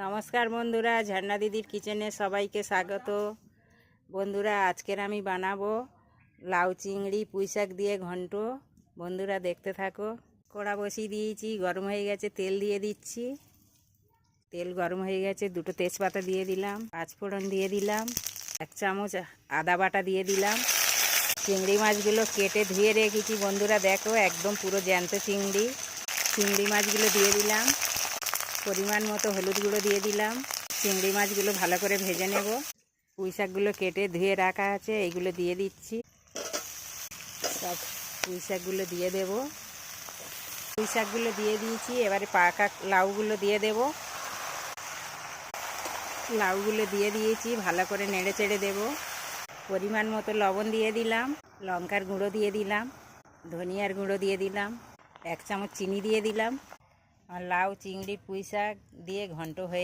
নমস্কার বন্ধুরা, ঝর্ণা দিদির কিচেনে সবাইকে স্বাগত। বন্ধুরা, আজকের আমি বানাবো লাউ চিংড়ি পুঁইশাক দিয়ে ঘন্ট। বন্ধুরা দেখতে থাকো। কড়া বসিয়ে দিয়েছি, গরম হয়ে গেছে, তেল দিয়ে দিচ্ছি। তেল গরম হয়ে গেছে, দুটো তেজপাতা দিয়ে দিলাম, পাঁচফোড়ন দিয়ে দিলাম, 1 চামচ আদা বাটা দিয়ে দিলাম। চিংড়ি মাছগুলো কেটে ধুয়ে রেখেছি বন্ধুরা, দেখো একদম পুরো জ্যান্ত চিংড়ি। চিংড়ি মাছগুলো দিয়ে দিলাম, পরিমাণ মতো হলুদ গুঁড়ো দিয়ে দিলাম। চিংড়ি মাছগুলো ভালো করে ভেজে নেব। পুঁই শাকগুলো কেটে ধুয়ে রাখা আছে, এইগুলো দিয়ে দিচ্ছি। সব পুঁই শাকগুলো দিয়ে দেব। পুঁই শাকগুলো দিয়ে দিয়েছি, এবারে পাকা লাউগুলো দিয়ে দেব। লাউগুলো দিয়ে দিয়েছি, ভালো করে নেড়ে চেড়ে দেব। পরিমাণ মতো লবণ দিয়ে দিলাম, লঙ্কার গুঁড়ো দিয়ে দিলাম, ধনিয়ার গুঁড়ো দিয়ে দিলাম, 1 চামচ চিনি দিয়ে দিলাম। আর লাউ চিংড়ি পুঁই শাক দিয়ে ঘন্ট হয়ে